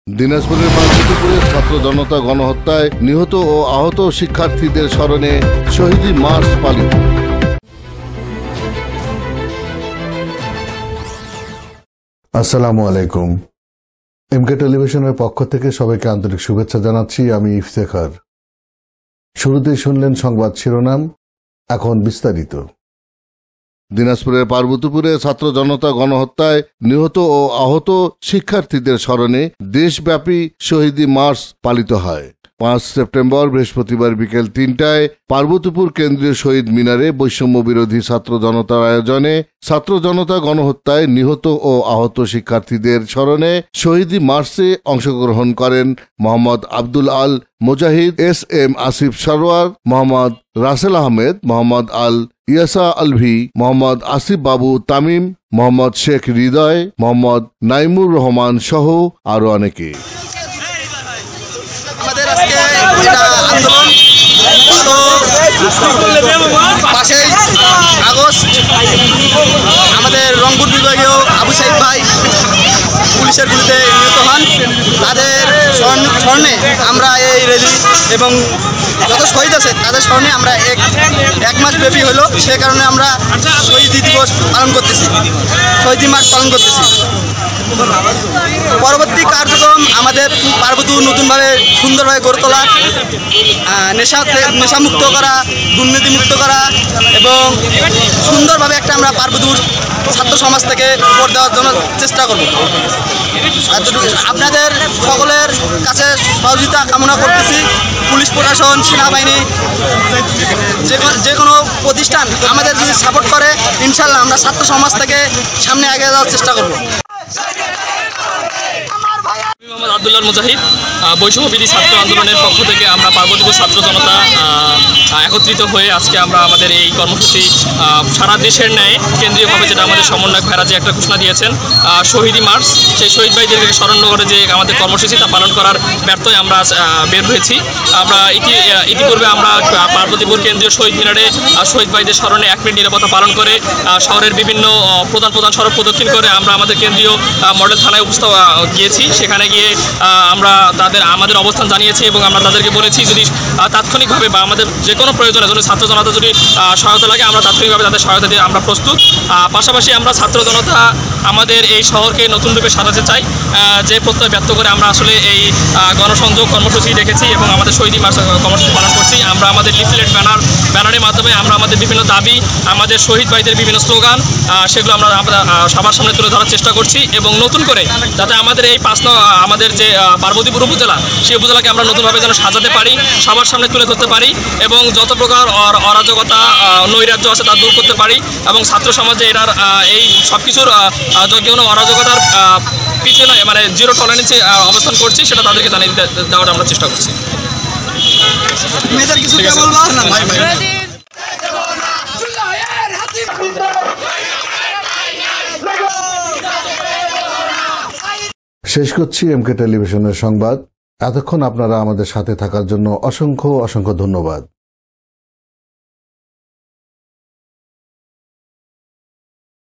দিনাজপুরের পার্বতীপুরে ছাত্র জনতা গণহত্যায় নিহত ও আহত শিক্ষার্থীদের স্মরণে শহীদ মার্চ পালিত। আসসালামু আলাইকুম। এমকে টেলিভিশনের পক্ষ থেকে সবাইকে আন্তরিক শুভেচ্ছা জানাচ্ছি। আমি ইফতেখার। শুরুতেই শুনলেন সংবাদ শিরোনাম, এখন বিস্তারিত। দিনাজপুরের পার্বতীপুরে ছাত্র জনতা গণহত্যায় নিহত ও আহত শিক্ষার্থীদের স্মরণে দেশব্যাপী শহীদ মার্চ পালিত হয়। 5 সেপ্টেম্বর বৃহস্পতিবার বিকেল 3টায় পার্বতীপুর কেন্দ্রীয় শহীদ মিনারে বৈষম্য বিরোধী ছাত্র জনতার আয়োজনে ছাত্র জনতা গণহত্যায় নিহত ও আহত শিক্ষার্থীদের স্মরণে শহীদ মার্চে অংশগ্রহণ করেন মোহাম্মদ আব্দুল আল মুজাহিদ, SM আসিফ সরওয়ার, মোহাম্মদ রাসেল আহমেদ, মোহাম্মদ আল ইয়াসা আলভি, মোহাম্মদ আসিফ বাবু তামিম, মোহাম্মদ শেখ হৃদয়, মোহাম্মদ নাইমুর রহমান সহ আরো অনেকে। আমাদের আজকে যেটা আন্দোলন 5 আগস্ট আমাদের রংপুর বিভাগীয় আবু সাইদ ভাই পুলিশের গুলিতে নিহত হন। তাদের স্মরণে আমরা এই র্যালি এবং যত শহীদ আছে তাদের স্মরণে আমরা এক মাস ব্যাপী হলো, সে কারণে আমরা শহীদ দিবস পালন করতেছি, শহীদ মার্চ পালন করতেছি। পরবর্তী কার্যক্রম আমাদের পার্বতীপুর নতুনভাবে সুন্দরভাবে গড়ে তোলা, নেশামুক্ত করা, দুর্নীতিমুক্ত করা এবং সুন্দরভাবে একটা আমরা পার্বতীপুর ছাত্র সমাজ থেকে উপর দেওয়ার জন্য চেষ্টা করব। আপনাদের সকলের কাছে সহযোগিতা কামনা করতেছি। পুলিশ প্রশাসন, সেনাবাহিনী, যে কোনো প্রতিষ্ঠান আমাদের যদি সাপোর্ট করে, ইনশাল্লাহ আমরা ছাত্র সমাজ থেকে সামনে এগিয়ে যাওয়ার চেষ্টা করব। মোহাম্মদ আব্দুল আল মুজাহিদ, বৈষম্যবিরোধী ছাত্র আন্দোলনের পক্ষ থেকে আমরা পার্বতীপুর ছাত্র জনতা একত্রিত হয়ে আজকে আমরা আমাদের এই কর্মসূচি সারা দেশের ন্যায় কেন্দ্রীয়ভাবে যেটা আমাদের সমন্বয়ক ভাইরা যে একটা ঘোষণা দিয়েছেন শহীদ মার্চ, সেই শহীদ ভাইদেরকে স্মরণ করে যে আমাদের কর্মসূচি তা পালন করার ব্যর্থই আমরা বের হয়েছি। আমরা ইতিপূর্বে আমরা পার্বতীপুর কেন্দ্রীয় শহীদ মিনারে শহীদ ভাইদের স্মরণে 1 মিনিট নীরবতা পালন করে শহরের বিভিন্ন প্রধান সড়ক প্রদক্ষিণ করে আমরা আমাদের কেন্দ্রীয় মডেল থানায় গিয়েছি। সেখানে গিয়ে আমরা আমাদের অবস্থান জানিয়েছি এবং আমরা তাদেরকে বলেছি যদি তাৎক্ষণিকভাবে বা আমাদের যে কোনো প্রয়োজনে যদি ছাত্র জনতা যদি সহায়তা লাগে আমরা তাৎক্ষণিকভাবে তাদের সহায়তা দিয়ে আমরা প্রস্তুত। পাশাপাশি আমরা ছাত্র জনতা আমাদের এই শহরকে নতুন রূপে সাজাতে চাই, যে প্রত্যয় ব্যক্ত করে আমরা আসলে এই গণসংযোগ কর্মসূচি রেখেছি এবং আমাদের শহীদ মার্চ কর্মসূচি পালন করছি। আমরা আমাদের লিফলেট ব্যানারের মাধ্যমে আমরা আমাদের বিভিন্ন দাবি, আমাদের শহীদ ভাইদের বিভিন্ন স্লোগান, সেগুলো আমরা সবার সামনে তুলে ধরার চেষ্টা করছি এবং নতুন করে যাতে আমাদের এই আমাদের যে পার্বতীপুর উপজেলা, সেই উপজেলাকে আমরা নতুনভাবে যেন সাজাতে পারি, সবার সামনে তুলে ধরতে পারি এবং যত প্রকার অরাজকতা, নৈরাজ্য আছে তা দূর করতে পারি এবং ছাত্র সমাজে এটার এই সব কিছুর যে কোনো অরাজকতার পিছনে মানে জিরো টলারেন্সে অবস্থান করছি, সেটা তাদেরকে জানিয়ে দেওয়ার আমরা চেষ্টা করছি। শেষ করছি এমকে টেলিভিশনের সংবাদ। এতক্ষণ আপনারা আমাদের সাথে থাকার জন্য অসংখ্য ধন্যবাদ।